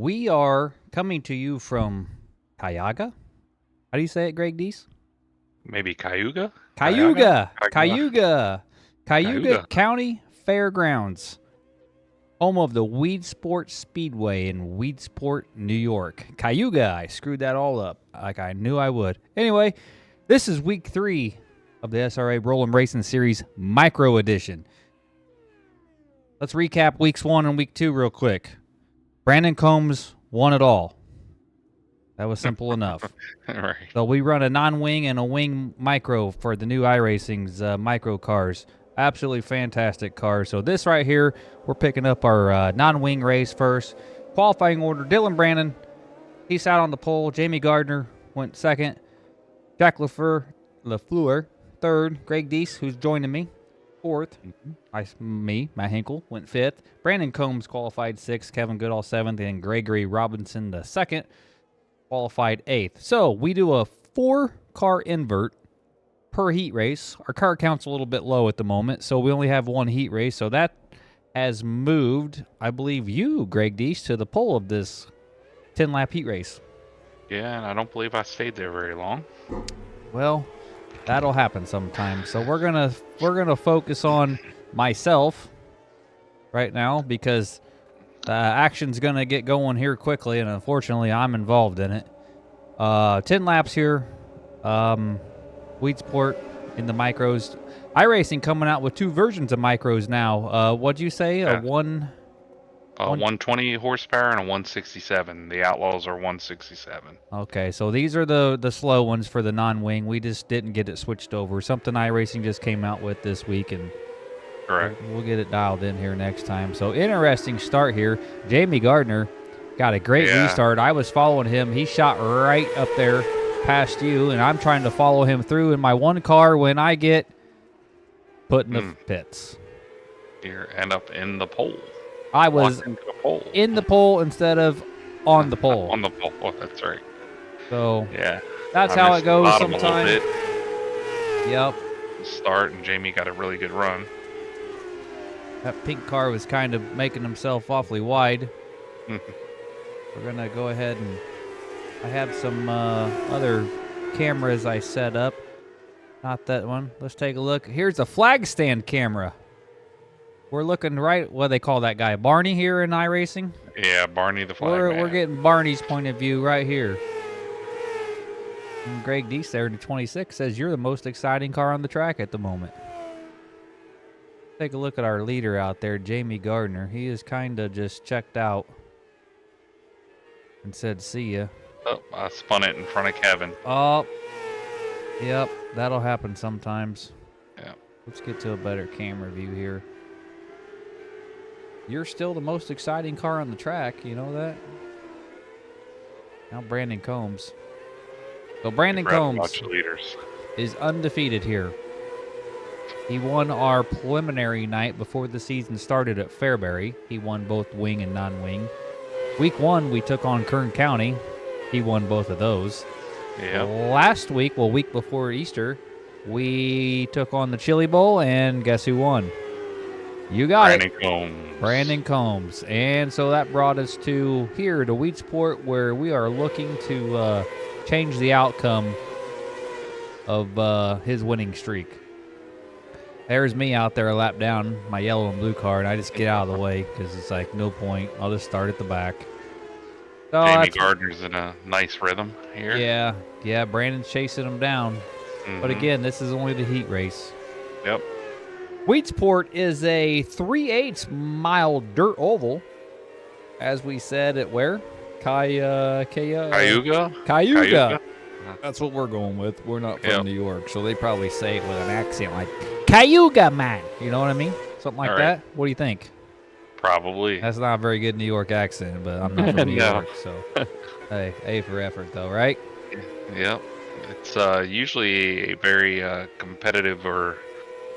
We are coming to you from Cayuga. How do you say it, Greg Deese? Maybe Cayuga? Cayuga, Cayuga? Cayuga, Cayuga Cayuga. County Fairgrounds, home of the Weedsport Speedway in Weedsport, New York. Cayuga, I screwed that all up like I knew I would. Anyway, this is week 3 of the SRA Roll'em Racing Series Micro Edition. Let's recap weeks 1 and week 2 real quick. Brandon Combs won it all. That was simple enough. Right. So we run a non-wing and a wing micro for the new iRacing's micro cars. Absolutely fantastic cars. So this right here, we're picking up our non-wing race first. Qualifying order, Dylan Brandon, he's out on the pole. Jamie Gardner went second. Jack LaFleur, third. Greg Deese, who's joining me, fourth. Matt Hinkle, went fifth. Brandon Combs qualified sixth. Kevin Goodall, seventh. And Gregory Robinson, the second, qualified eighth. So we do a 4-car invert per heat race. Our car count's a little bit low at the moment, so we only have one heat race. So that has moved, I believe, you, Greg Deese, to the pole of this 10-lap heat race. Yeah, and I don't believe I stayed there very long. Well, that'll happen sometime. So we're gonna focus on myself right now because action's gonna get going here quickly, and unfortunately, I'm involved in it. 10 laps here. Weedsport in the micros. iRacing coming out with 2 versions of micros now. What'd you say? Yeah. A 120 horsepower and a 167. The Outlaws are 167. Okay, so these are the slow ones for the non-wing. We just didn't get it switched over. Something iRacing just came out with this week, and Correct. we'll get it dialed in here next time. So interesting start here. Jamie Gardner got a great restart. I was following him. He shot right up there past you, and I'm trying to follow him through in my one car when I get put in the pits. You end up in the pole. I was in the pole instead of on the pole. On the pole. Oh, that's right. So yeah, that's how it goes sometimes. A little bit. Yep. Start, and Jamie got a really good run. That pink car was kind of making himself awfully wide. We're going to go ahead and I have some other cameras I set up. Not that one. Let's take a look. Here's a flag stand camera. We're looking right, what do they call that guy? Barney here in iRacing? Yeah, Barney the flag man. We're getting Barney's point of view right here. And Greg Deese there in the 26 says you're the most exciting car on the track at the moment. Take a look at our leader out there, Jamie Gardner. He is kind of just checked out and said, see ya. Oh, I spun it in front of Kevin. Oh, yep, that'll happen sometimes. Yeah. Let's get to a better camera view here. You're still the most exciting car on the track, you know that? Now Brandon Combs. So Brandon Combs is undefeated here. He won our preliminary night before the season started at Fairbury. He won both wing and non-wing. Week 1, we took on Kern County. He won both of those. Yeah. Last week, week before Easter, we took on the Chili Bowl, and guess who won? You got it. Brandon Combs. And so that brought us to here, to Weedsport, where we are looking to change the outcome of his winning streak. There's me out there a lap down, my yellow and blue car, and I just get out of the way because it's like, no point. I'll just start at the back. So Jamie Gardner's in a nice rhythm here. Yeah, Brandon's chasing him down. But again, this is only the heat race. Yep. Weedsport is a 3/8 mile dirt oval, as we said at where? Cayuga? Cayuga. That's what we're going with. We're not from New York, so they probably say it with an accent like, Cayuga, man. You know what I mean? Something like that. What do you think? Probably. That's not a very good New York accent, but I'm not from New York, so hey, A for effort, though, right? Yep. It's usually a very competitive or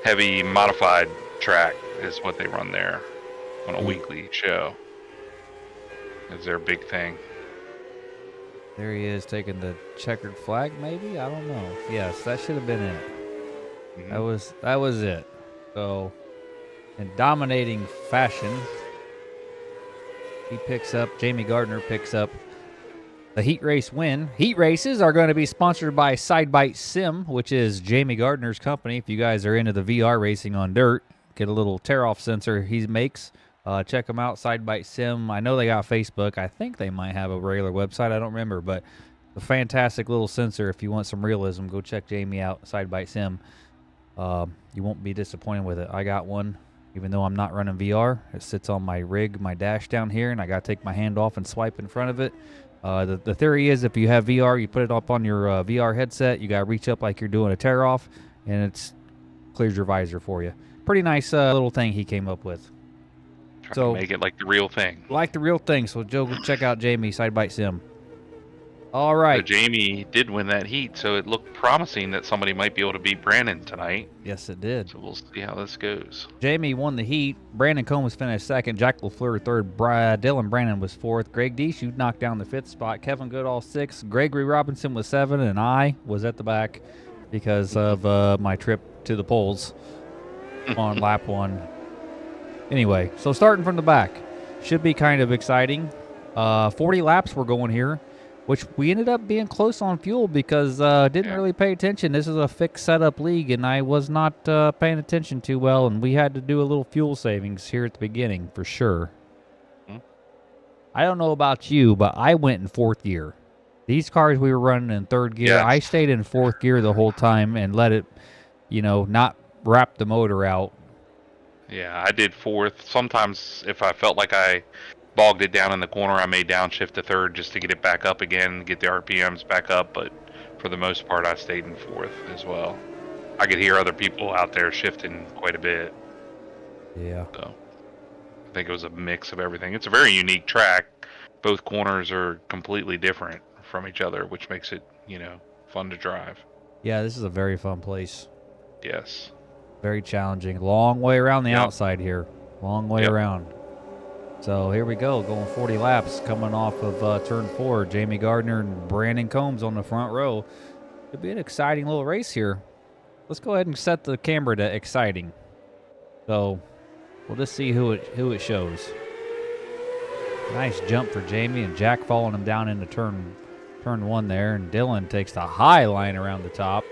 heavy modified track is what they run there on a weekly show. Is their big thing. There he is taking the checkered flag, maybe? I don't know. Yes, that should have been it. That was it. So, in dominating fashion, Jamie Gardner picks up the heat race win. Heat races are going to be sponsored by Sidebite Sim, which is Jamie Gardner's company. If you guys are into the VR racing on dirt, get a little tear-off sensor he makes. Check them out, Sidebite Sim. I know they got Facebook. I think they might have a regular website. I don't remember, but a fantastic little sensor. If you want some realism, go check Jamie out, Sidebite Sim. You won't be disappointed with it. I got one, even though I'm not running VR. It sits on my rig, my dash down here, and I got to take my hand off and swipe in front of it. The theory is if you have VR, you put it up on your VR headset, you got to reach up like you're doing a tear-off, and it clears your visor for you. Pretty nice little thing he came up with. Trying to make it like the real thing. Like the real thing. So, Joe, go check out Jamie, Sidebite Sim. All right. So Jamie did win that heat, so it looked promising that somebody might be able to beat Brandon tonight. Yes, it did. So we'll see how this goes. Jamie won the heat. Brandon Combs finished second. Jack LaFleur third. Dylan Brandon was fourth. Greg Deesh, you knocked down the fifth spot. Kevin Goodall sixth. Gregory Robinson was seven, and I was at the back because of my trip to the polls on lap one. Anyway, so starting from the back. Should be kind of exciting. 40 laps we're going here, which we ended up being close on fuel because didn't really pay attention. This is a fixed setup league, and I was not paying attention too well, and we had to do a little fuel savings here at the beginning for sure. I don't know about you, but I went in fourth gear. These cars we were running in third gear. Yes. I stayed in fourth gear the whole time and let it, not wrap the motor out. Yeah, I did fourth. Sometimes if I felt like I bogged it down in the corner, I may downshift to third just to get it back up again, get the RPMs back up, but for the most part I stayed in fourth as well. I could hear other people out there shifting quite a bit. Yeah. So I think it was a mix of everything. It's a very unique track. Both corners are completely different from each other, which makes it, fun to drive. Yeah, this is a very fun place. Yes. Very challenging. Long way around the outside here. Long way around. So here we go, going 40 laps, coming off of turn 4. Jamie Gardner and Brandon Combs on the front row. It'll be an exciting little race here. Let's go ahead and set the camera to exciting. So we'll just see who it shows. Nice jump for Jamie, and Jack following him down into turn 1 there, and Dylan takes the high line around the top.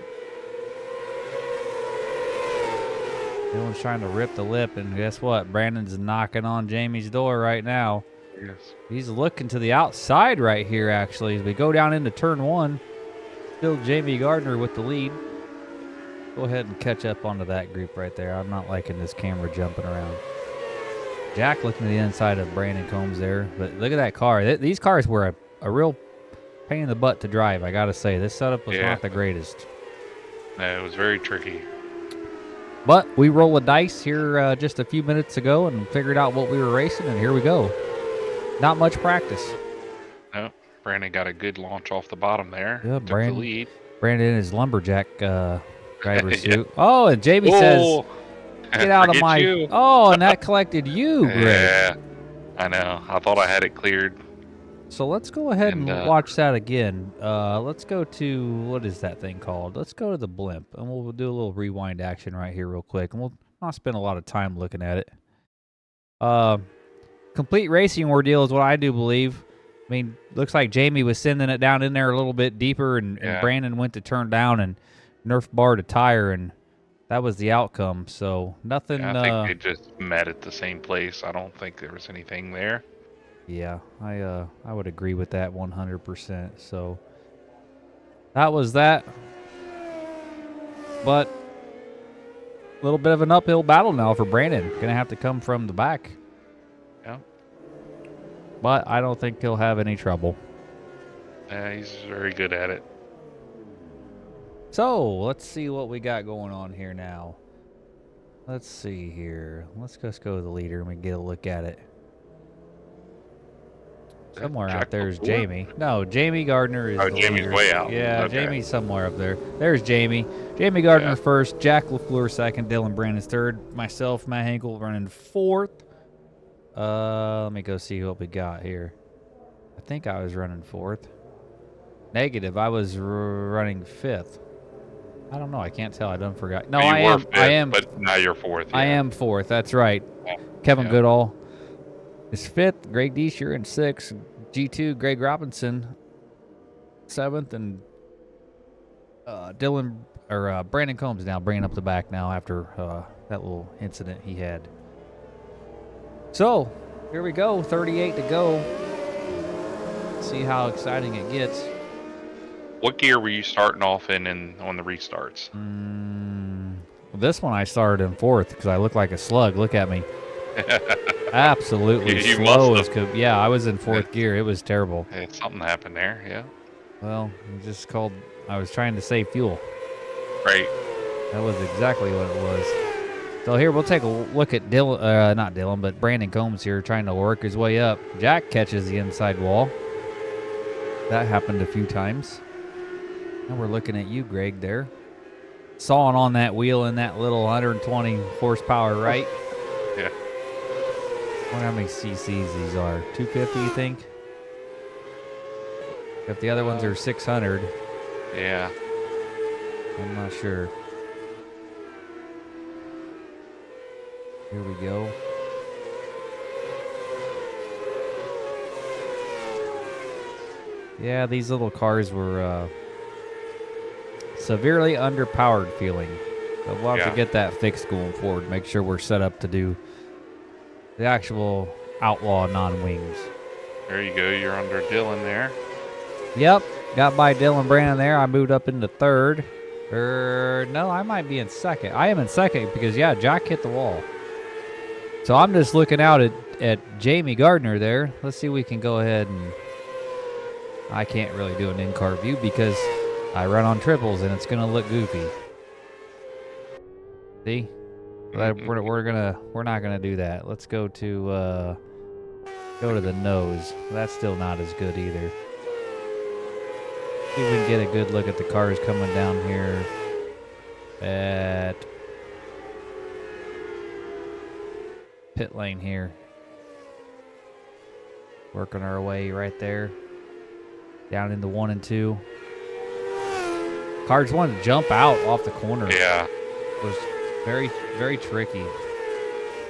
Dylan's trying to rip the lip, and guess what? Brandon's knocking on Jamie's door right now. Yes. He's looking to the outside right here, actually, as we go down into turn 1. Still Jamie Gardner with the lead. Go ahead and catch up onto that group right there. I'm not liking this camera jumping around. Jack looking to the inside of Brandon Combs there. But look at that car. These cars were a real pain in the butt to drive, I got to say. This setup was not the greatest. No, it was very tricky. But we roll a dice here just a few minutes ago and figured out what we were racing, and here we go. Not much practice. No, Brandon got a good launch off the bottom there. Yeah, Took the lead. Brandon in his lumberjack driver suit. Oh, and Jamie says, "Get out of my." You. Oh, and that collected you, Greg. Yeah, I know. I thought I had it cleared. So let's go ahead and watch that again. Let's go to, what is that thing called? Let's go to the blimp, and we'll do a little rewind action right here real quick, and we'll not spend a lot of time looking at it. Complete racing ordeal is what I do believe. I mean, looks like Jamie was sending it down in there a little bit deeper, and Brandon went to turn down and Nerf barred a tire, and that was the outcome. So nothing. Yeah, I think they just met at the same place. I don't think there was anything there. Yeah, I would agree with that 100%. So that was that. But a little bit of an uphill battle now for Brandon. Gonna have to come from the back. Yeah. But I don't think he'll have any trouble. Yeah, he's very good at it. So let's see what we got going on here now. Let's see here. Let's just go to the leader and we get a look at it. Somewhere out there is Jamie. No, Jamie Gardner is the Jamie's leader. way out. Yeah, Okay. Jamie's somewhere up there. There's Jamie. Jamie Gardner first. Jack LaFleur second. Dylan Brandon's third. Myself, Matt Hinkle, running fourth. Let me go see what we got here. I think I was running fourth. Negative. I was running fifth. I don't know. I can't tell. I done forgot. No, I am. Fifth, I am. But now you're fourth. Yeah. I am fourth. That's right. Yeah. Kevin Goodall. is 5th. Greg Deesher in 6th. G2, Greg Robinson 7th, and Brandon Combs now bringing up the back now after that little incident he had. So here we go, 38 to go. See how exciting it gets. What gear were you starting off in on the restarts? This one I started in 4th because I look like a slug. Look at me. Absolutely You slow must as could. Yeah, I was in 4th gear. It was terrible. Something happened there, yeah. Well, I was trying to save fuel. Right. That was exactly what it was. So here we'll take a look at not Dylan, but Brandon Combs here trying to work his way up. Jack catches the inside wall. That happened a few times. And we're looking at you, Greg, there. Sawing on that wheel in that little 120 horsepower, right? Yeah. I wonder how many cc's these are. 250, you think? If the other ones are 600. Yeah. I'm not sure. Here we go. Yeah, these little cars were severely underpowered feeling. So we'll have to get that fixed going forward. Make sure we're set up to do the actual outlaw non-wings. There you go. You're under Dylan there. Yep. Got by Dylan Brandon there. I moved up into 3rd. No, I might be in 2nd. I am in 2nd because, yeah, Jack hit the wall. So I'm just looking out at Jamie Gardner there. Let's see if we can go ahead and... I can't really do an in-car view because I run on triples and it's gonna look goofy. See? We're not gonna do that. Let's go to the nose. That's still not as good either. See if we can get a good look at the cars coming down here at pit lane here. Working our way right there. Down into 1 and 2. Cars wanted to jump out off the corner. Yeah. It was very, very tricky.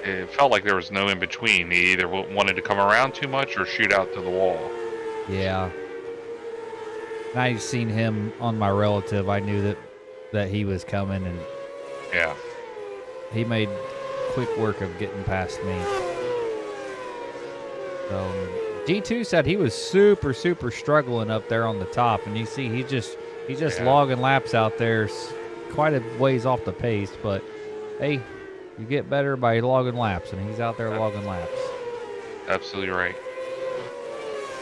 It felt like there was no in between. He either wanted to come around too much or shoot out to the wall. Yeah. And I seen him on my relative. I knew that he was coming, and yeah, he made quick work of getting past me. So G2 said he was super, super struggling up there on the top, and you see he's just logging laps out there, quite a ways off the pace. But hey, you get better by logging laps, and he's out there logging laps. Absolutely right.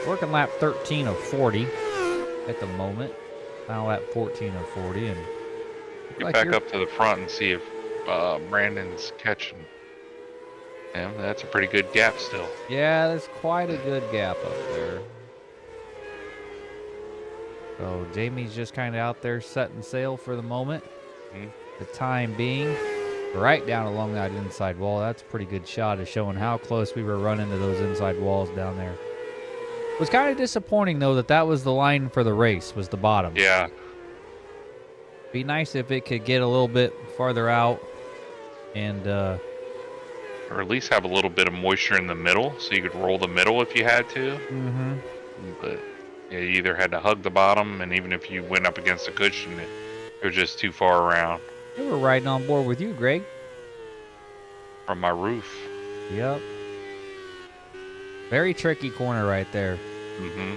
Working lap 13 of 40 at the moment. Now lap 14 of 40, and get back up to the front and see if Brandon's catching him. That's a pretty good gap still. Yeah, there's quite a good gap up there. So Jamie's just kind of out there setting sail for the moment. The time being right down along that inside wall. That's a pretty good shot of showing how close we were running to those inside walls down there. It was kind of disappointing, though, that was the line for the race, was the bottom. Yeah. Be nice if it could get a little bit farther out and or at least have a little bit of moisture in the middle so you could roll the middle if you had to. Mm-hmm. But yeah, you either had to hug the bottom, and even if you went up against the cushion, it was just too far around. We were riding on board with you, Greg. From my roof. Yep. Very tricky corner right there. Mm-hmm.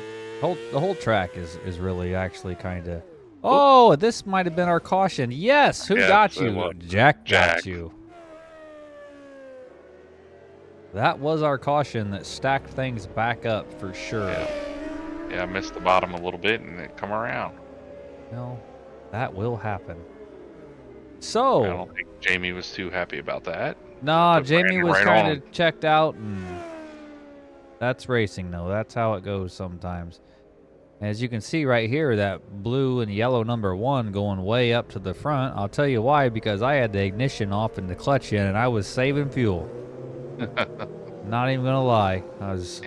The whole track is really actually kind of... Oh, this might have been our caution. Yes, who got you? Jack got you. That was our caution that stacked things back up for sure. Yeah, I missed the bottom a little bit and it come around. No, that will happen. So... I don't think Jamie was too happy about that. No, Jamie was kind of checked out, and that's racing, though. That's how it goes sometimes. As you can see right here, that blue and yellow number 1 going way up to the front. I'll tell you why, because I had the ignition off and the clutch in, and I was saving fuel. Not even going to lie. I was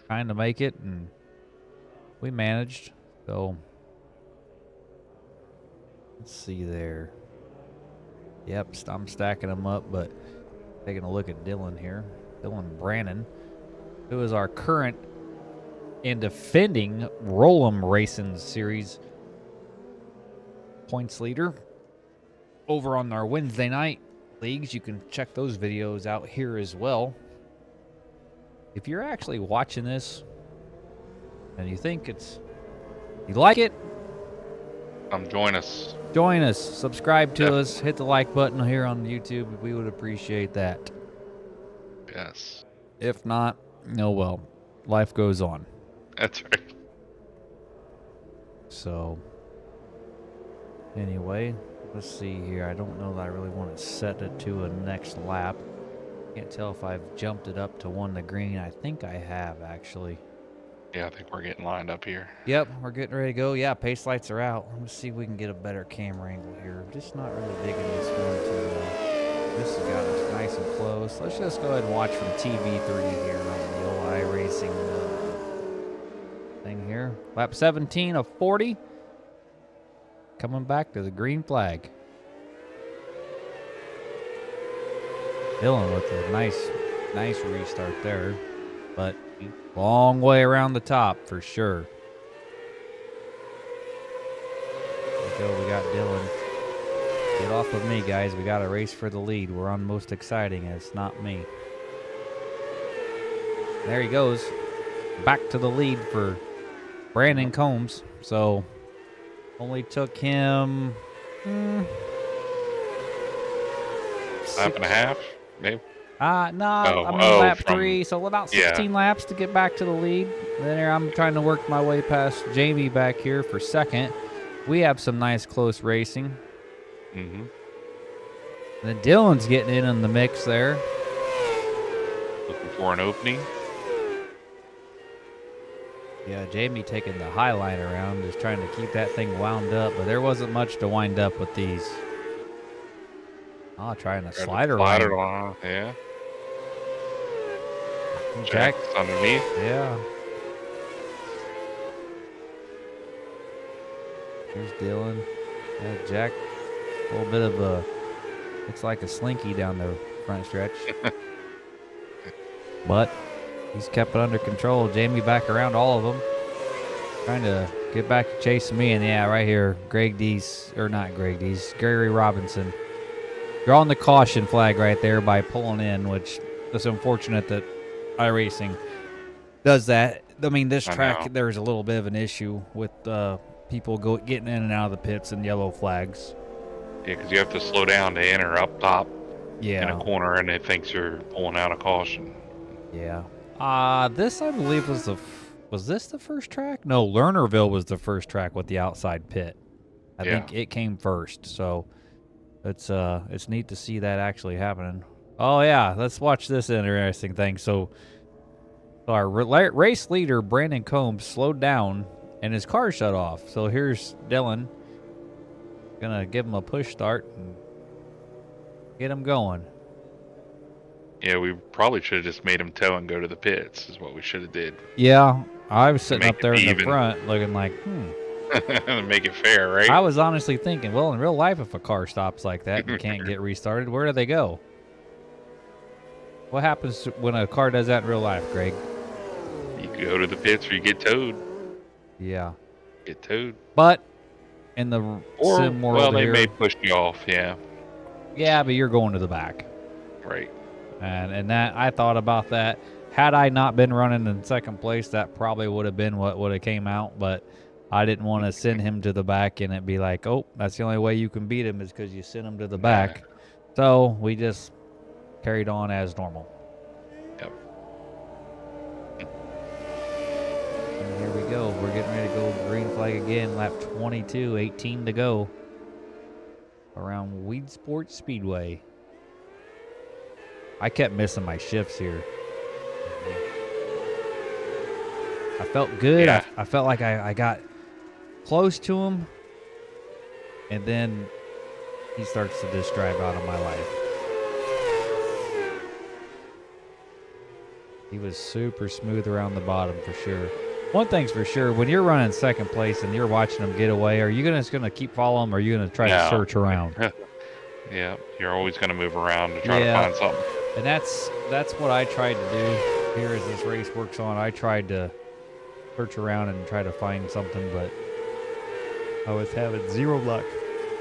trying to make it, and we managed. So, let's see there. Yep, I'm stacking them up, but taking a look at Dylan here. Dylan Brannon. who is our current and defending Roll'em Racing Series points leader. Over on our Wednesday night leagues, you can check those videos out here as well. If you're actually watching this and you think you like it, Come join us. join us, subscribe to Definitely. us, hit the like button here on YouTube. We would appreciate that. Yes. If not, oh well, life goes on. That's right. So, anyway, let's see here. I don't know that I really want to set it to a next lap. Can't tell if I've jumped it up to 1 to green. I think I have, actually. Yeah, I think we're getting lined up here. Yep, we're getting ready to go. Yeah, pace lights are out. Let's see if we can get a better camera angle here. I'm just not really digging this one. This has got us nice and close. Let's just go ahead and watch from TV3 here on the old iRacing thing here. Lap 17 of 40. Coming back to the green flag. Dylan with a nice restart there, but long way around the top for sure. There we go. We got Dylan. Get off of me, guys. We got a race for the lead. We're on most exciting, and it's not me. There he goes. Back to the lead for Brandon Combs. So only took him Lap and a half, maybe. no, I'm on lap 3, so about 16 laps to get back to the lead. Then here I'm trying to work my way past Jamie back here for second. We have some nice close racing. Mm-hmm. And then Dylan's getting in the mix there. Looking for an opening. Yeah, Jamie taking the high line around, just trying to keep that thing wound up, but there wasn't much to wind up with these. Oh, trying a slider line. Yeah. Jack's underneath. Yeah. Here's Dylan. Yeah, Jack, a little bit of a, looks like a slinky down the front stretch. But he's kept it under control. Jamie back around all of them. Trying to get back to chasing me. And yeah, right here, Gary Robinson. Drawing the caution flag right there by pulling in, which is unfortunate that iRacing does that. I mean, this track, there's a little bit of an issue with people getting in and out of the pits and yellow flags. Yeah, because you have to slow down to enter up top Yeah. in a corner, and it thinks you're pulling out a caution. Yeah. This, I believe, was this the first track? No, Lernerville was the first track with the outside pit. I think it came first, so it's neat to see that actually happening. Oh yeah, let's watch this interesting thing. So our race leader Brandon Combs slowed down and his car shut off. So here's Dylan, gonna give him a push start and get him going. Yeah, we probably should have just made him tow and go to the pits. Is what we should have did. Yeah, I was sitting up there in the even. front looking like, Make it fair, right? I was honestly thinking, well, in real life, if a car stops like that and can't get restarted, where do they go? What happens when a car does that in real life, Greg? You go to the pits or you get towed. Yeah. Get towed. But in the sim world well, they here, may push you off, yeah. Yeah, but you're going to the back. Right. And that, I thought about that. Had I not been running in second place, that probably would have been what would have came out, but I didn't want to send him to the back and it be like, oh, that's the only way you can beat him is because you send him to the back. So we just carried on as normal. Yep. And here we go. We're getting ready to go green flag again. Lap 22, 18 to go. Around Weedsport Speedway. I kept missing my shifts here. I felt good. Yeah. I felt like I got close to him, and then he starts to just drive out of my life. He was super smooth around the bottom for sure. One thing's for sure, when you're running second place and you're watching him get away, are you just going to keep following him, or are you going to try to search around? Yeah, you're always going to move around to try to find something. And that's what I tried to do. here as this race works on. I tried to search around and try to find something, but I was having zero luck.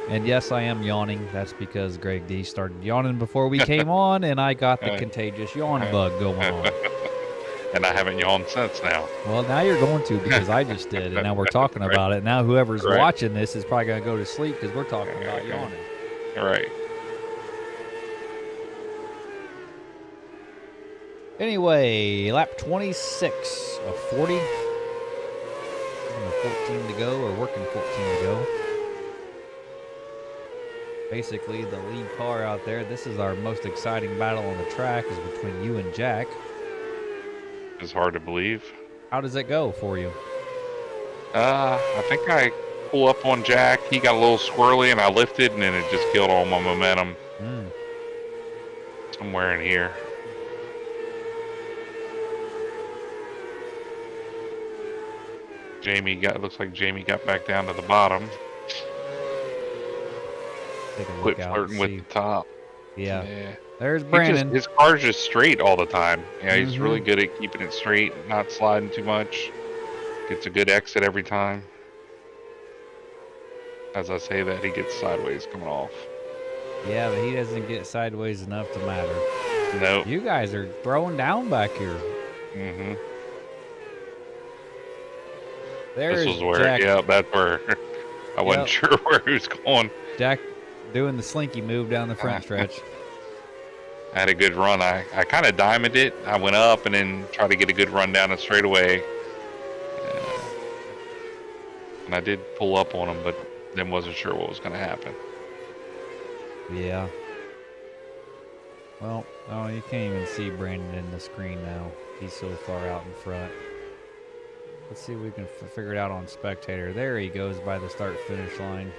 And yes, I am yawning. That's because Greg D started yawning before we came on, and I got the contagious yawn bug going on. And I haven't yawned since now. Well, now you're going to because I just did, and now we're talking about it. Now whoever's watching this is probably going to go to sleep because we're talking about yawning. All right. Anyway, lap 26 of 40. 14 to go, or working 14 to go. Basically, the lead car out there. This is our most exciting battle on the track, is between you and Jack. It's hard to believe. How does it go for you? I think I pull up on Jack. He got a little squirrely, and I lifted, and then it just killed all my momentum. Somewhere in here. Looks like Jamie got back down to the bottom. Quit flirting with the top. Yeah. There's Brandon. His car's just straight all the time. Yeah, he's really good at keeping it straight, not sliding too much. Gets a good exit every time. As I say that, he gets sideways coming off. Yeah, but he doesn't get sideways enough to matter. Nope. You guys are throwing down back here. Mm-hmm. There's this was where, Jack. Yeah, that's where I wasn't sure where he was going. Jack doing the slinky move down the front stretch. I had a good run. I kind of diamonded it. I went up and then tried to get a good run down the straightaway. And I did pull up on him, but then wasn't sure what was going to happen. Yeah. Well, oh, you can't even see Brandon in the screen now. He's so far out in front. Let's see if we can figure it out on spectator. There he goes by the start-finish line.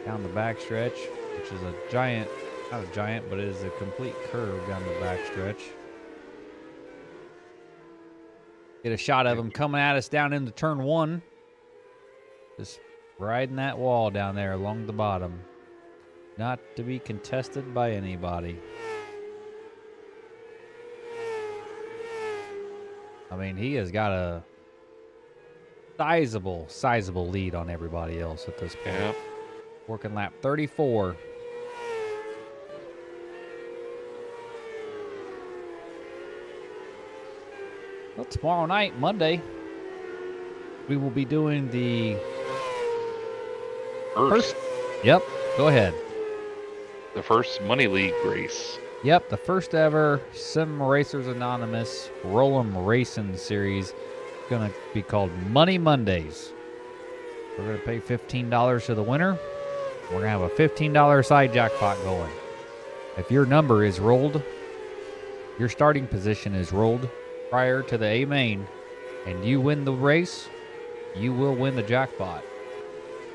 Down the back stretch, which is a giant, not a giant, but it is a complete curve down the back stretch. Get a shot of him coming at us down into turn one. Just riding that wall down there along the bottom. Not to be contested by anybody. I mean, he has got a sizable lead on everybody else at this point. Yeah. Working lap 34. Well, tomorrow night, Monday, we will be doing the first. Yep, go ahead. The first Money League race. Yep, the first ever Sim Racers Anonymous Roll'em Racing series. Going to be called Money Mondays. We're going to pay $15 to the winner. We're going to have a $15 side jackpot going. If your number is rolled, your starting position is rolled prior to the A main, and you win the race, you will win the jackpot.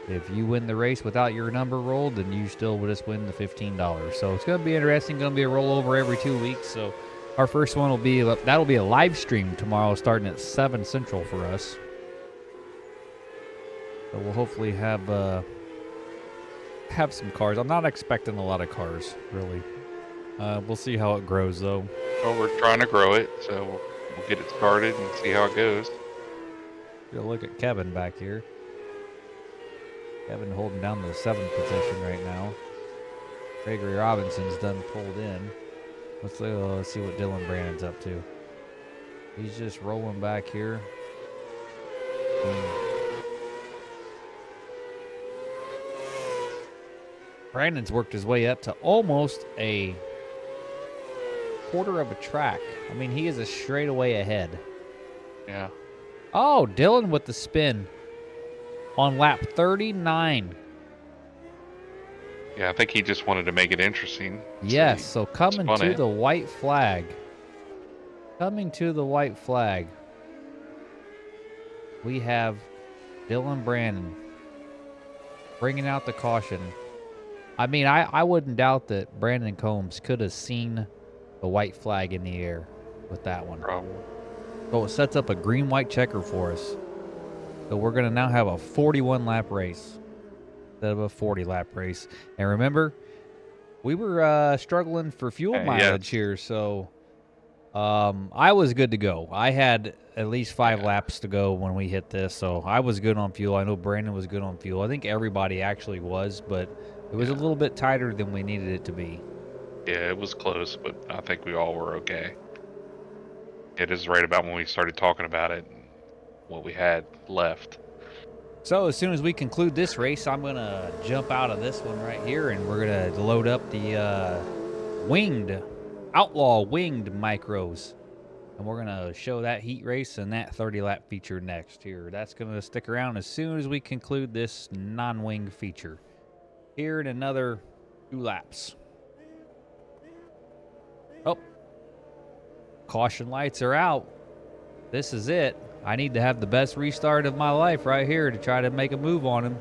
If you win the race without your number rolled, then you still will just win the $15. So it's going to be interesting. Going to be a rollover every 2 weeks. So our first one will be, that'll be a live stream tomorrow starting at 7 Central for us. So we'll hopefully have some cars. I'm not expecting a lot of cars, really. We'll see how it grows, though. Well, we're trying to grow it, so we'll get it started and see how it goes. We'll look at Kevin back here. Kevin holding down the 7th position right now. Gregory Robinson's done pulled in. Let's see what Dylan Brandon's up to. He's just rolling back here. Brandon's worked his way up to almost a quarter of a track. I mean, he is a straightaway ahead. Yeah. Oh, Dylan with the spin on lap 39. Yeah, I think he just wanted to make it interesting. Yes, so coming to the white flag. Coming to the white flag. We have Dylan Brandon bringing out the caution. I mean, I wouldn't doubt that Brandon Combs could have seen the white flag in the air with that one. Probably. So it sets up a green-white checker for us. So we're going to now have a 41-lap race instead of a 40-lap race. And remember, We were struggling for fuel mileage here, so I was good to go. I had at least 5 laps to go when we hit this, so I was good on fuel. I know Brandon was good on fuel. I think everybody actually was, but it was a little bit tighter than we needed it to be. Yeah, it was close, but I think we all were okay. It is right about when we started talking about it and what we had left. So as soon as we conclude this race, I'm going to jump out of this one right here, and we're going to load up the Outlaw winged micros. And we're going to show that heat race and that 30-lap feature next here. That's going to stick around as soon as we conclude this non-wing feature. Here in another 2 laps. Oh. Caution lights are out. This is it. I need to have the best restart of my life right here to try to make a move on him.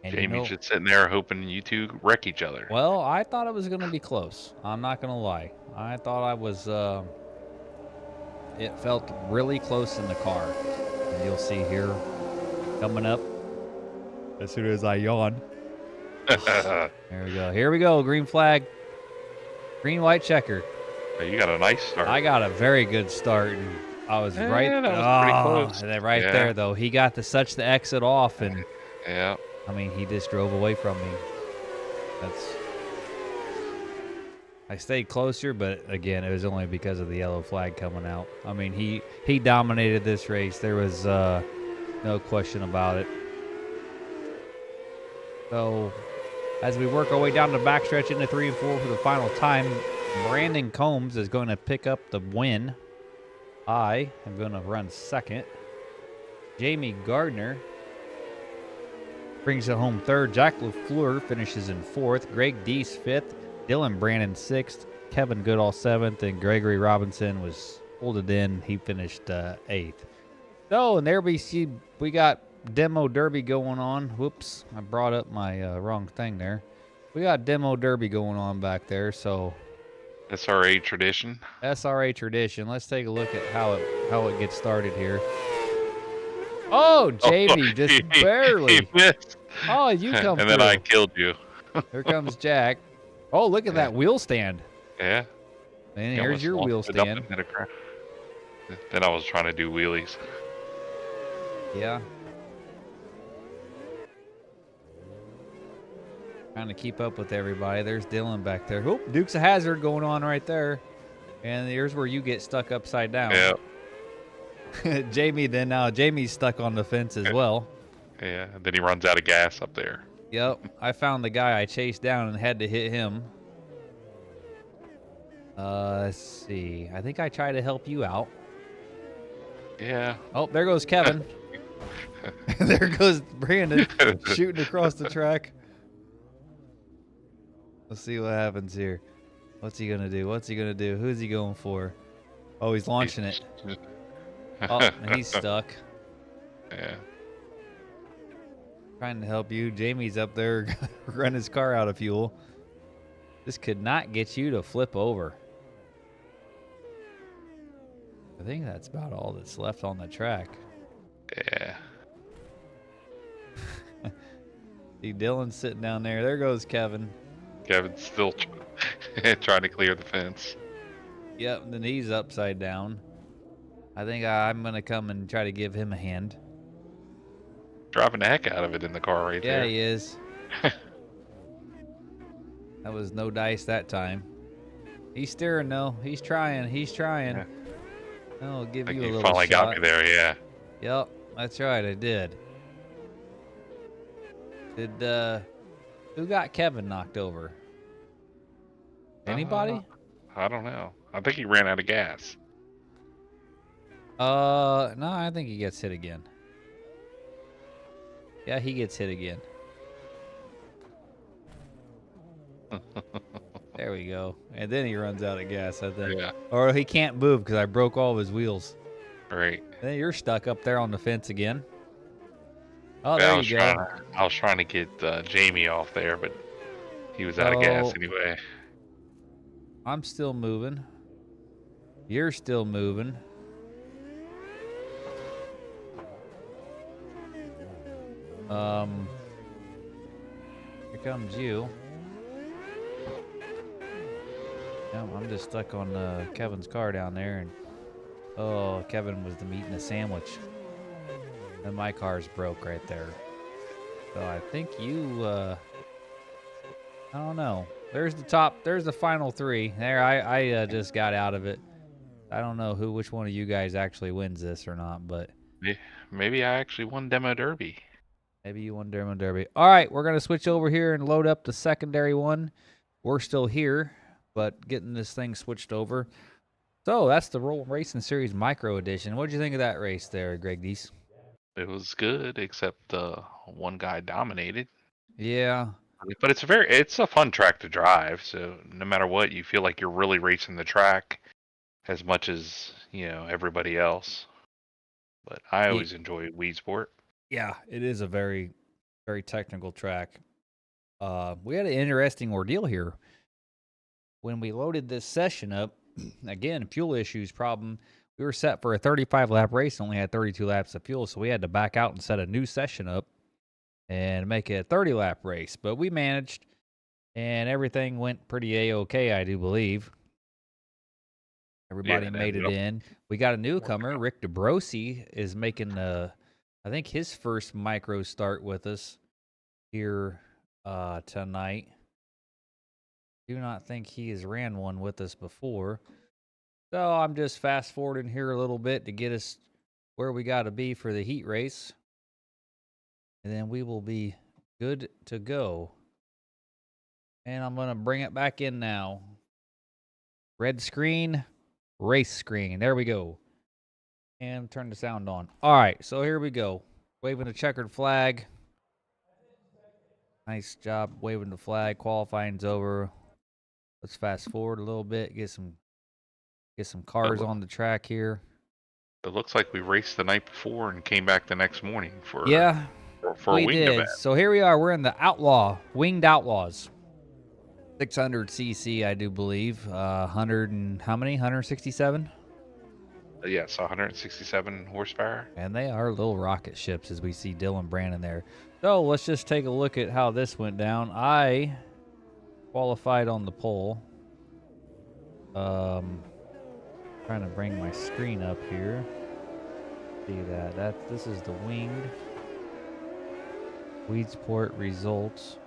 And Jamie's just sitting there hoping you two wreck each other. Well, I thought it was going to be close. I'm not going to lie. I thought I was, it felt really close in the car. And you'll see here, coming up, as soon as I yawn. There we go. Here we go. Green flag. Green, white, checker. You got a nice start. I got a very good start. And I was right. That was pretty close. And then there, though, he got to the exit off. And yeah. I mean, he just drove away from me. I stayed closer, but again, it was only because of the yellow flag coming out. I mean, he dominated this race. There was no question about it. So, as we work our way down the backstretch into 3 and 4 for the final time, Brandon Combs is going to pick up the win. I am going to run second. Jamie Gardner brings it home third. Jack LaFleur finishes in 4th. Greg Deese 5th. Dylan Brandon 6th. Kevin Goodall 7th. And Gregory Robinson was folded in. He finished 8th. So, and there we see we got Demo Derby going on. Whoops, I brought up my wrong thing there. We got Demo Derby going on back there. So, SRA tradition. SRA tradition. Let's take a look at how it gets started here. Oh, JB, just barely. He missed. Oh, you come and through. then I killed you. Here comes Jack. Oh, look at that wheel stand. Yeah. And here's your wheel stand. Then I was trying to do wheelies. Yeah. Trying to keep up with everybody. There's Dylan back there. Oop, Dukes of Hazzard going on right there. And here's where you get stuck upside down. Yeah. Jamie's stuck on the fence as well. Yeah, and then he runs out of gas up there. Yep, I found the guy I chased down and had to hit him. Let's see. I think I tried to help you out. Yeah. Oh, there goes Kevin. There goes Brandon shooting across the track. Let's see what happens here. What's he going to do? Who's he going for? Oh, he's launching it. Oh, and he's stuck. Yeah. Trying to help you. Jamie's up there running his car out of fuel. This could not get you to flip over. I think that's about all that's left on the track. Yeah. See Dylan sitting down there. There goes Kevin. Kevin's still trying to clear the fence. Yep, and then he's upside down. I think I'm going to come and try to give him a hand. Driving the heck out of it in the car right there. Yeah, he is. That was no dice that time. He's steering though. He's trying. Yeah. I'll give you a little shot. You finally got me there, yeah. Yep, that's right. I did. Who got Kevin knocked over? Anybody? I don't know. I think he ran out of gas. No, I think he gets hit again. Yeah, he gets hit again. There we go. And then he runs out of gas, I think. Yeah. Or he can't move because I broke all of his wheels. Right. Then you're stuck up there on the fence again. Oh, Yeah, there you go. I was trying to get Jamie off there, but he was out of gas anyway. I'm still moving. You're still moving. Here comes you. No, I'm just stuck on Kevin's car down there, and oh, Kevin was eating a sandwich, and my car's broke right there. So I think you, I don't know. There's the final 3. There, I just got out of it. I don't know which one of you guys actually wins this or not, but Maybe I actually won Demo Derby. maybe you won Dermo Derby. All right, we're gonna switch over here and load up the secondary one. We're still here, but getting this thing switched over. So that's the Roll Racing Series Micro Edition. What did you think of that race there, Greg Deese? It was good, except one guy dominated. Yeah. But it's a fun track to drive. So no matter what, you feel like you're really racing the track as much as everybody else. But I always enjoy Weedsport. Yeah, it is a very, very technical track. We had an interesting ordeal here. When we loaded this session up, again, fuel issues problem. We were set for a 35-lap race, only had 32 laps of fuel, so we had to back out and set a new session up and make it a 30-lap race. But we managed, and everything went pretty A-okay, I do believe. Everybody made it in. We got a newcomer. Rick DeBrosi is making, I think, his first micro start with us here tonight. Do not think he has ran one with us before. So I'm just fast forwarding here a little bit to get us where we got to be for the heat race. And then we will be good to go. And I'm going to bring it back in now. Red screen, race screen. There we go. And turn the sound on. All right, so here we go. Waving a checkered flag. Nice job waving the flag. Qualifying's over. Let's fast forward a little bit. Get some cars on the track here. It looks like we raced the night before and came back the next morning for a winged event. So here we are. We're in the Winged Outlaws. 600cc, I do believe. 100 and how many? 167? Yes, 167 horsepower. And they are little rocket ships, as we see Dylan Brandon there. So let's just take a look at how this went down. I qualified on the pole. Trying to bring my screen up here. See that? This is the winged Weedsport results.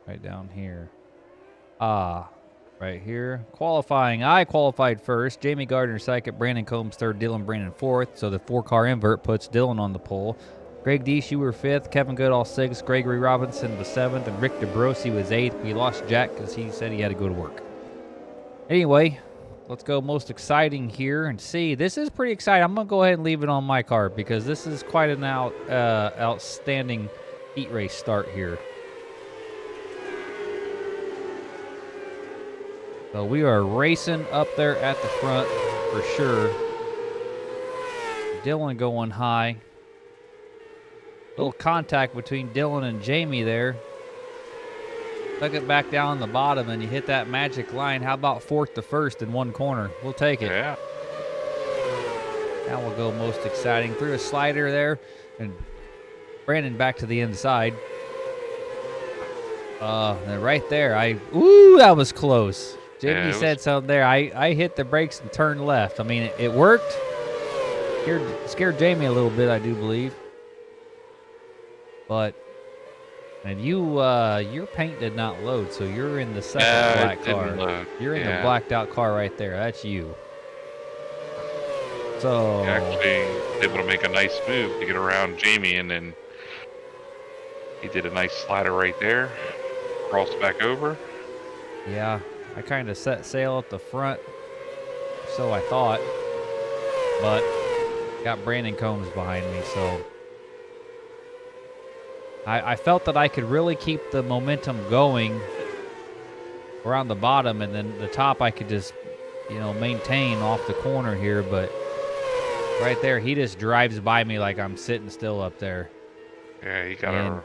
Right down here. Right here. Qualifying. I qualified first. Jamie Gardner second. Brandon Combs third. Dylan Brandon fourth. So the 4-car invert puts Dylan on the pole. Greg Deese, you were fifth. Kevin Goodall sixth. Gregory Robinson was seventh. And Rick DeBrosi was eighth. We lost Jack because he said he had to go to work. Anyway, let's go most exciting here and see. This is pretty exciting. I'm going to go ahead and leave it on my car because this is quite an outstanding heat race start here. So we are racing up there at the front for sure. Dylan going high. Little contact between Dylan and Jamie there. Tuck it back down the bottom and you hit that magic line. How about fourth to first in one corner? We'll take it. Yeah. Now we'll go most exciting. Through a slider there. And Brandon back to the inside. And right there. That was close. Jamie said something there. I hit the brakes and turned left. I mean, it worked. Scared Jamie a little bit, I do believe. But, and your paint did not load, so you're in the second black car. Load. You're in the blacked out car right there. That's you. So actually able to make a nice move to get around Jamie, and then he did a nice slider right there. Crossed back over. Yeah. I kind of set sail at the front, so I thought, but got Brandon Combs behind me, so I felt that I could really keep the momentum going around the bottom, and then the top I could just, maintain off the corner here, but right there, he just drives by me like I'm sitting still up there. Yeah, he got a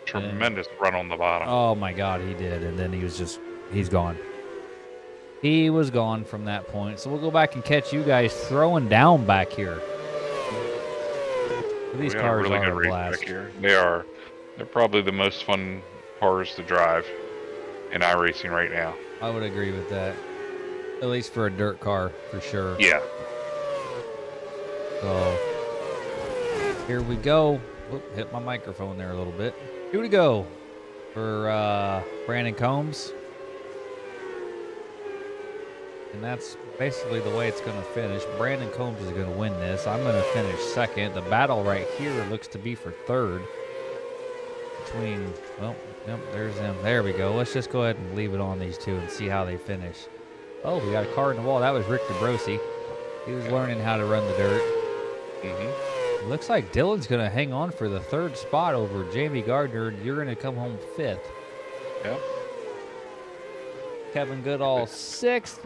tremendous run on the bottom. Oh, my God, he did, and then he's gone. He was gone from that point. So we'll go back and catch you guys throwing down back here. These We got a cars really are good a racetrack blast. here. They are. They're probably the most fun cars to drive in iRacing right now. I would agree with that. At least for a dirt car, for sure. Yeah. So here we go. Whoop, hit my microphone there a little bit. Here we go for Brandon Combs. And that's basically the way it's going to finish. Brandon Combs is going to win this. I'm going to finish second. The battle right here looks to be for third. Between, well, yep, there's him. There we go. Let's just go ahead and leave it on these two and see how they finish. Oh, we got a car in the wall. That was Rick DeBrosi. He was learning how to run the dirt. Mm-hmm. It looks like Dylan's going to hang on for the third spot over Jamie Gardner. You're going to come home fifth. Yep. Kevin Goodall sixth.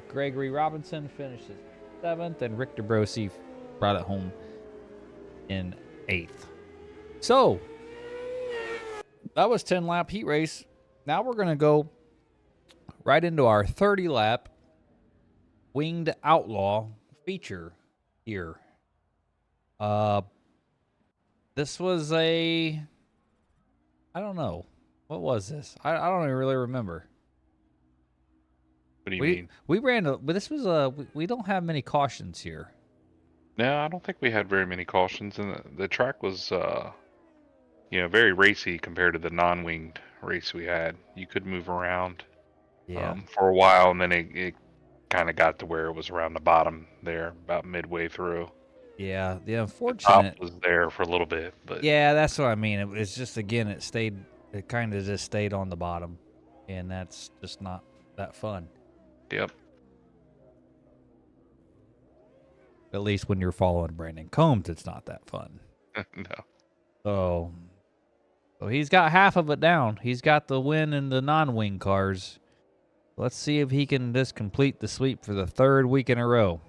Gregory Robinson finishes seventh, and Rick DeBrosi brought it home in eighth. So that was 10-lap heat race. Now we're going to go right into our 30-lap Winged Outlaw feature here. This was I don't know. What was this? I don't even really remember. What do you mean? We ran, but this was we don't have many cautions here. No, I don't think we had very many cautions, and the track was, very racy compared to the non-winged race we had. You could move around for a while, and then it kind of got to where it was around the bottom there, about midway through. Yeah, the The unfortunate top was there for a little bit, but yeah, that's what I mean. It's just again, it kind of just stayed on the bottom, and that's just not that fun. Yep. At least when you're following Brandon Combs, it's not that fun. No. So he's got half of it down. He's got the win in the non-wing cars. Let's see if he can just complete the sweep for the third week in a row.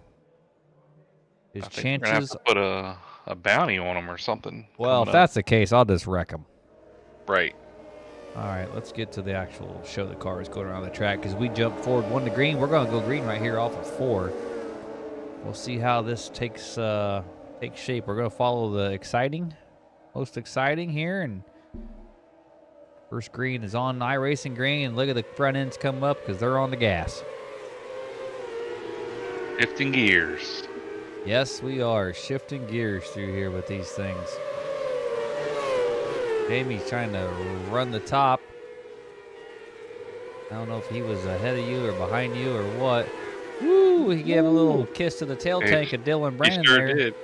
His I think we're gonna have to put a bounty on him or something. Well, if that's the case, I'll just wreck him. Right. All right, let's get to the actual show the cars going around the track because we jumped forward one to green. We're going to go green right here off of 4. We'll see how this takes shape. We're going to follow the most exciting here, and first green is on iRacing green, and look at the front ends come up because they're on the gas. Shifting gears. Yes, we are shifting gears through here with these things. Jamie's trying to run the top. I don't know if he was ahead of you or behind you or what. Woo! He gave a little kiss to the tail tank of Dylan Brandon he sure there. did.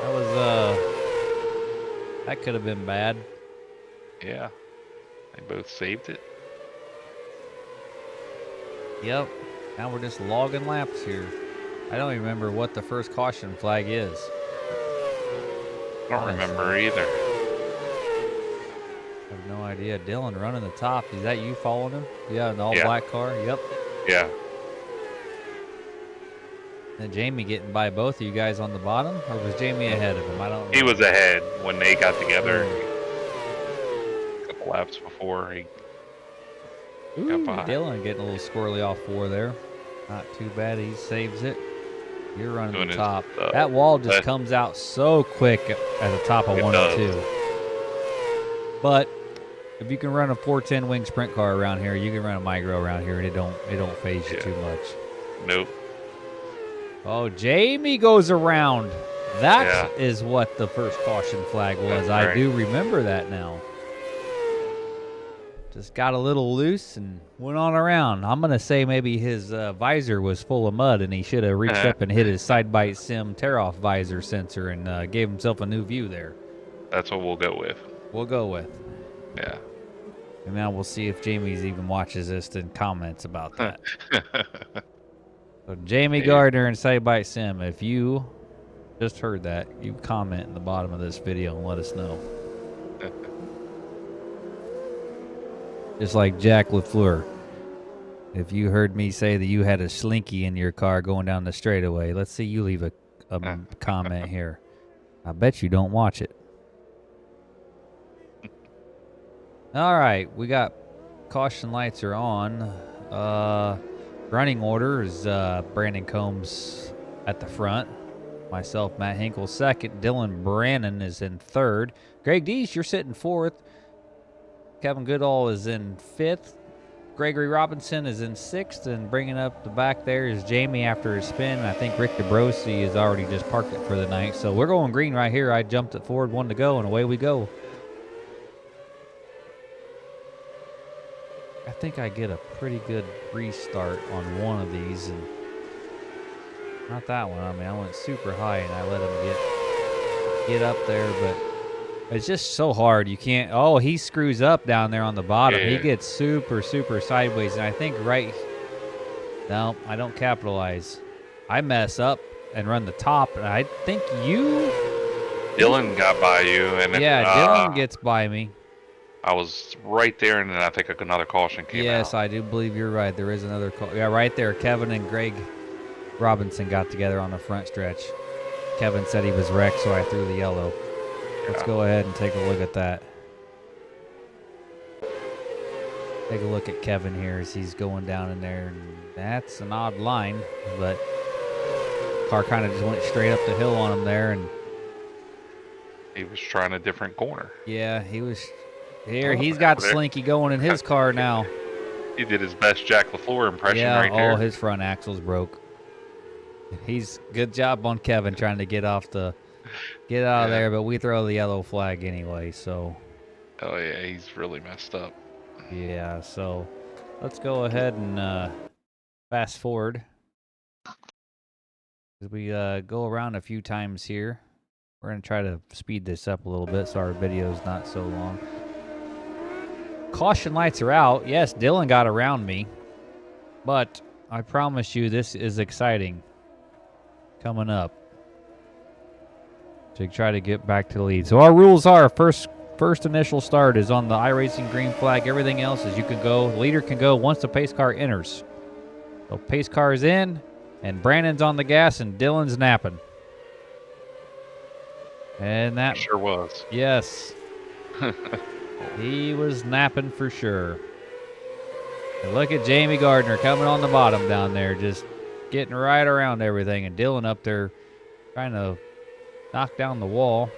That was that could have been bad. Yeah. They both saved it. Yep. Now we're just logging laps here. I don't even remember what the first caution flag is. I don't remember either. I have no idea. Dylan running the top. Is that you following him? Yeah, an all-black car? Yep. Yeah. And Jamie getting by both of you guys on the bottom? Or was Jamie ahead of him? I don't know. He was ahead when they got together. A couple laps before he got behind. Dylan getting a little squirrely off 4 there. Not too bad. He saves it. You're running Doing the top. his, that wall just comes out so quick at the top of 1 and 2. But if you can run a 410 wing sprint car around here, you can run a micro around here, and it don't phase you too much. Nope. Oh, Jamie goes around. That is what the first caution flag was. That's I right. do remember that now. Just got a little loose and went on around. I'm going to say maybe his visor was full of mud, and he should have reached up and hit his side-by-sim tear-off visor sensor and gave himself a new view there. That's what we'll go with. We'll go with. Yeah. And now we'll see if Jamie's even watches this and comments about that. So Jamie Gardner and Side-by-Sim, if you just heard that, you comment in the bottom of this video and let us know. Just like Jack LaFleur. If you heard me say that you had a slinky in your car going down the straightaway, let's see you leave a comment here. I bet you don't watch it. All right, we got caution lights are on. Running order is Brandon Combs at the front. Myself, Matt Hinkle, second. Dylan Brannon is in third. Greg Dees, you're sitting fourth. Kevin Goodall is in fifth. Gregory Robinson is in sixth, and bringing up the back there is Jamie after his spin. I think Rick DeBrosi has already just parked it for the night. So we're going green right here. I jumped it forward, one to go, and away we go. I think I get a pretty good restart on one of these, and not that one. I mean, I went super high and I let him get up there, but it's just so hard. You can't. Oh, he screws up down there on the bottom. Yeah. He gets super sideways, and I think no, I don't capitalize. I mess up and run the top, and I think Dylan got by you, and Dylan gets by me. I was right there, and then I think another caution came out. Yes, I do believe you're right. There is another call. Yeah, right there. Kevin and Greg Robinson got together on the front stretch. Kevin said he was wrecked, so I threw the yellow. Let's go ahead and take a look at that. Take a look at Kevin here as he's going down in there. And that's an odd line, but car kind of just went straight up the hill on him there. And he was trying a different corner. Yeah, he was. Here, he's got Slinky going in his car now. He did his best Jack LaFleur impression right there. Yeah, his front axle's broke. Good job on Kevin trying to get out of there, but we throw the yellow flag anyway, so. Oh, yeah, he's really messed up. Yeah, so let's go ahead and fast forward. As we go around a few times here. We're going to try to speed this up a little bit so our video's not so long. Caution lights are out. Yes, Dylan got around me, but I promise you this is exciting coming up to try to get back to the lead. So our rules are first initial start is on the iRacing green flag. Everything else is you can go. The leader can go once the pace car enters. So pace car is in, and Brandon's on the gas, and Dylan's napping. And that sure was. Yes. He was napping for sure. And look at Jamie Gardner coming on the bottom down there, just getting right around everything. And Dylan up there trying to knock down the wall.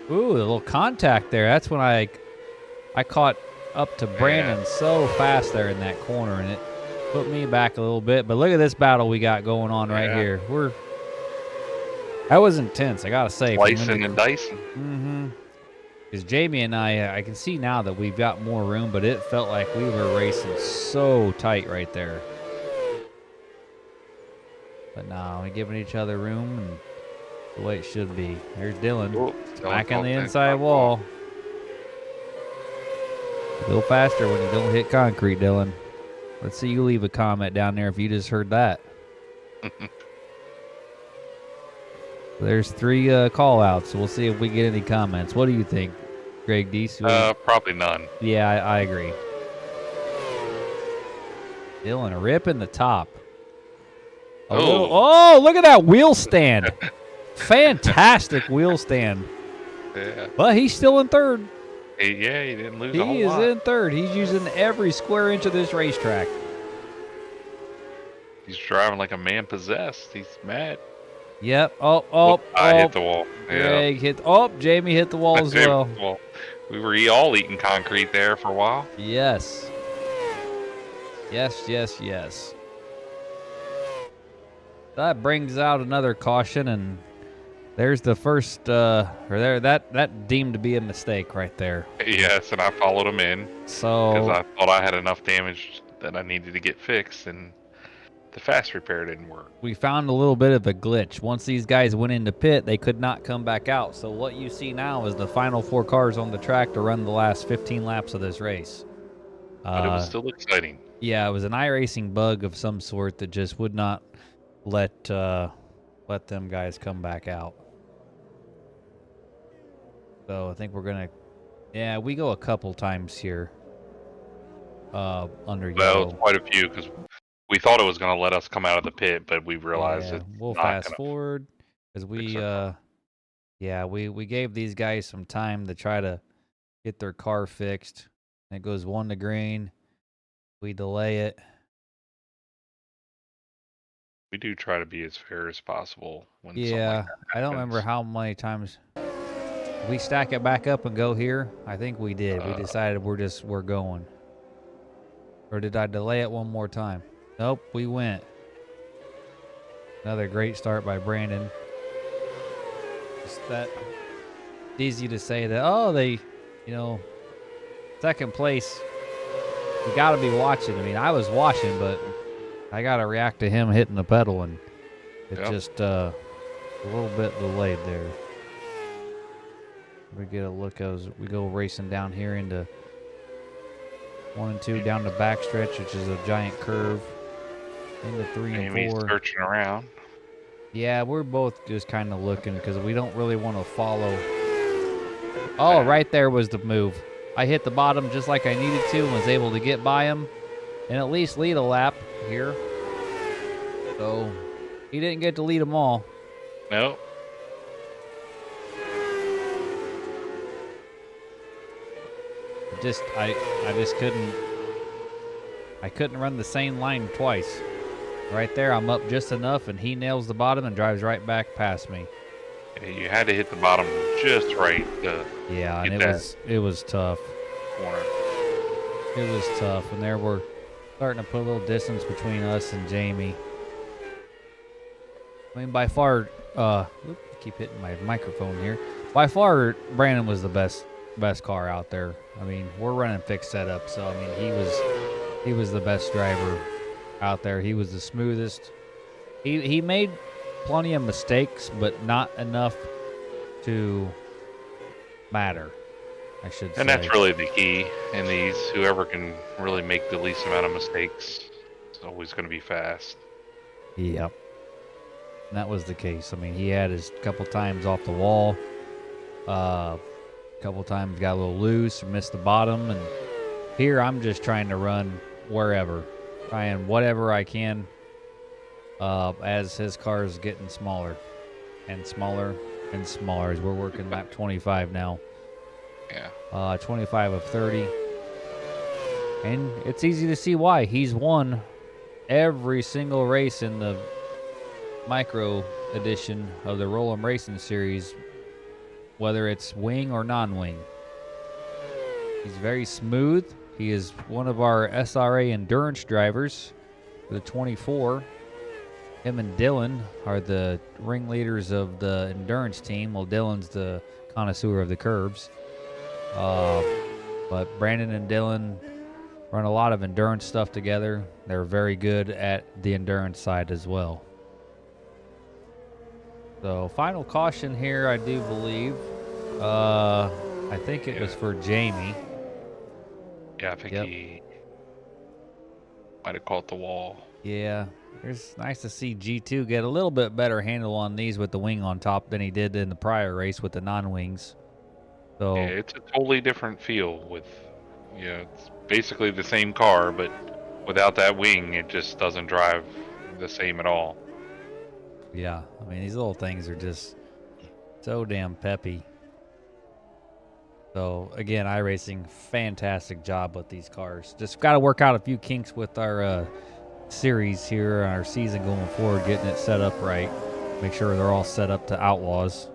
Ooh, a little contact there. That's when I caught up to Brandon so fast there in that corner, and it put me back a little bit. But look at this battle we got going on right here. That was intense, I gotta say. Slicing and dicing. Mm-hmm. Because Jamie and I can see now that we've got more room, but it felt like we were racing so tight right there. But no, we're giving each other room, and the way it should be. There's Dylan. Back on the inside wall. A little faster when you don't hit concrete, Dylan. Let's see you leave a comment down there if you just heard that. There's 3 call-outs, so we'll see if we get any comments. What do you think, Greg Deese? Probably none. Yeah, I agree. Dylan ripping the top. Oh, look at that wheel stand. Fantastic wheel stand. Yeah. But he's still in third. He didn't lose a whole He lot. is in third. He's using every square inch of this racetrack. He's driving like a man possessed. He's mad. Yep. I hit the wall. Greg hit. Jamie hit the wall as well. Well, we were all eating concrete there for a while. Yes. Yes. That brings out another caution, and there's the first. That deemed to be a mistake right there. Yes, and I followed him in. So because I thought I had enough damage that I needed to get fixed, and the fast repair didn't work. We found a little bit of a glitch. Once these guys went into pit, they could not come back out. So what you see now is the final 4 cars on the track to run the last 15 laps of this race. But it was still exciting. Yeah, it was an iRacing bug of some sort that just would not let them guys come back out. So I think we're gonna, we go a couple times here. Under yellow. Well, quite a few because we thought it was going to let us come out of the pit, but we realized we'll fast forward because we gave these guys some time to try to get their car fixed. And it goes 1 to green. We delay it. We do try to be as fair as possible when something like Yeah, that I don't remember happens. how many times we stack it back up and go here. I think we did. We Uh, decided we're going. Or did I delay it one more time? Nope, we went. Another great start by Brandon. Just that easy to say that, oh, second place. You got to be watching. I mean, I was watching, but I got to react to him hitting the pedal, and it yep. just a little bit delayed there. We get a look as we go racing down here into 1 and 2 down the backstretch, which is a giant curve, into 3 and Amy's 4. searching around. Yeah, we're both just kind of looking because we don't really want to follow. Oh, right there was the move. I hit the bottom just like I needed to and was able to get by him and at least lead a lap here. So he didn't get to lead them all. Nope. I just couldn't run the same line twice. Right there, I'm up just enough, and he nails the bottom and drives right back past me. You had to hit the bottom just right to Yeah, and get it was tough. corner. It was tough, and there we're starting to put a little distance between us and Jamie. I mean, by far, I keep hitting my microphone here. By far, Brandon was the best car out there. I mean, we're running fixed setup, so I mean, he was the best driver out there. He was the smoothest. He made plenty of mistakes, but not enough to matter, I should say. And that's really the key in these. Whoever can really make the least amount of mistakes is always going to be fast. Yep. And that was the case. I mean, he had his couple times off the wall. Couple times got a little loose, missed the bottom, and here I'm just trying to run wherever, trying whatever I can. As his car is getting smaller and smaller and smaller as we're working lap 25 now. Yeah. 25 of 30. And it's easy to see why. He's won every single race in the micro edition of the Roll'em Racing Series, whether it's wing or non-wing. He's very smooth. He is one of our SRA endurance drivers for the 24. Him and Dylan are the ringleaders of the endurance team. Well, Dylan's the connoisseur of the curbs. But Brandon and Dylan run a lot of endurance stuff together. They're very good at the endurance side as well. So final caution here, I do believe. I think it was for Jamie. Yeah, I think he might have caught the wall. Yeah, it's nice to see G2 get a little bit better handle on these with the wing on top than he did in the prior race with the non-wings. So Yeah, it's a totally different feel with, it's basically the same car, but without that wing, it just doesn't drive the same at all. yeah, I mean, these little things are just so damn peppy. So again, iRacing, fantastic job with these cars. Just got to work out a few kinks with our series here, our season going forward, getting it set up right. Make sure they're all set up to Outlaws.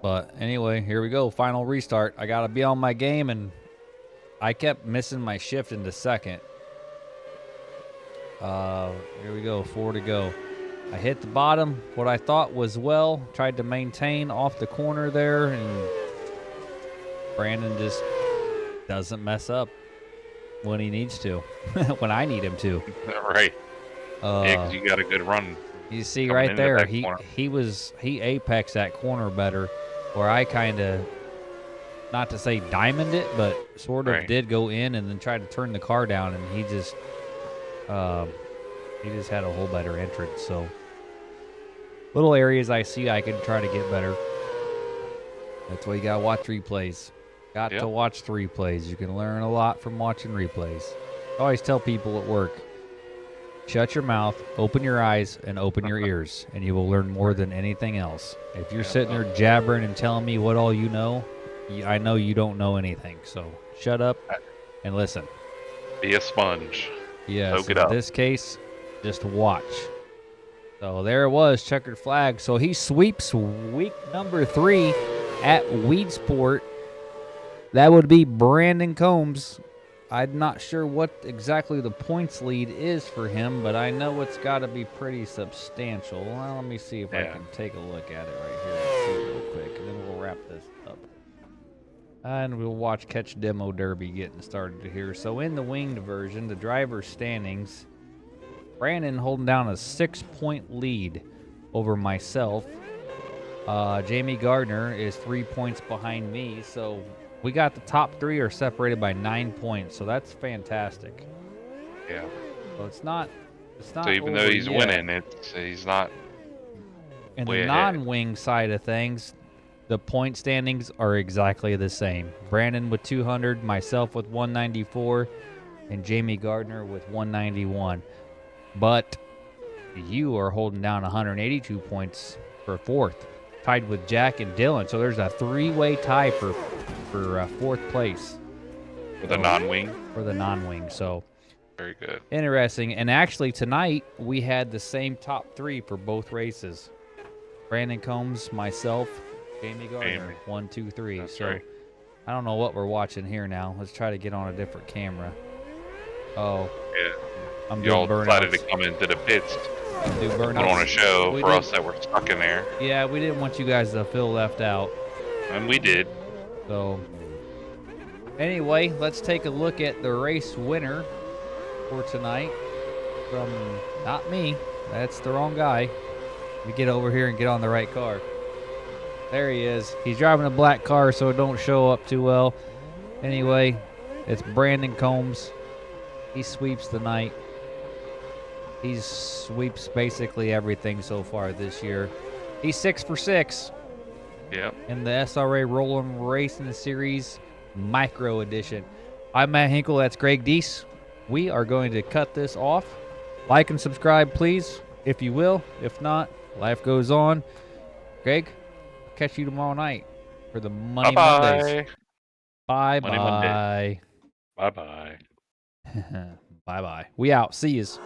But anyway, here we go. Final restart. I got to be on my game, and I kept missing my shift into second. Here we go. 4 to go. I hit the bottom, what I thought was well. Tried to maintain off the corner there, and Brandon just doesn't mess up when he needs to, when I need him to. Right. Yeah, because you got a good run. You see right there, he apexed that corner better, where I kind of, not to say diamond it, but sort of did go in and then tried to turn the car down, and he just had a whole better entrance. So little areas I see I can try to get better. That's why you gotta watch replays. Got to watch the replays. You can learn a lot from watching replays. I always tell people at work, shut your mouth, open your eyes, and open your ears, and you will learn more than anything else. If you're sitting there jabbering and telling me what all you know, I know you don't know anything. So shut up and listen. Be a sponge. Yes, Soak it in up. this case, just watch. So there it was, checkered flag. So he sweeps week number 3 at Weedsport. That would be Brandon Combs. I'm not sure what exactly the points lead is for him, but I know it's got to be pretty substantial. Well, let me see if I can take a look at it right here and see real quick, and then we'll wrap this up. And we'll watch Catch Demo Derby getting started here. So in the winged version, the driver's standings, Brandon holding down a 6-point lead over myself. Jamie Gardner is 3 points behind me, so we got the top 3 are separated by 9 points, so that's fantastic. Yeah. So it's not So even though he's winning, he's not. In way the ahead. non-wing side of things, the point standings are exactly the same. Brandon with 200, myself with 194, and Jamie Gardner with 191. But you are holding down 182 points for 4th, tied with Jack and Dylan. So there's a 3-way tie for 4th place. For the non-wing? For the non-wing. So very good. Interesting. And actually tonight we had the same top 3 for both races. Brandon Combs, myself, Jamie Gardner, 1, 2, 3. That's so right. I don't know what we're watching here now. Let's try to get on a different camera. Oh. Yeah. I'm Y'all doing decided burnouts. to come into the pits. Do put on a show for us that were stuck in there. Yeah, we didn't want you guys to feel left out. And we did. So anyway, let's take a look at the race winner for tonight from not me. That's the wrong guy. Let me get over here and get on the right car. There he is. He's driving a black car, so it don't show up too well. Anyway, it's Brandon Combs. He sweeps the night. He sweeps basically everything so far this year. He's 6 for 6. Yep. In the SRA Rolling Racing Series Micro Edition. I'm Matt Hinkle. That's Greg Deese. We are going to cut this off. Like and subscribe, please, if you will. If not, life goes on. Greg, catch you tomorrow night for the Money Mondays. Bye-bye. Monday Monday. Bye-bye. Bye-bye. We out. See yous.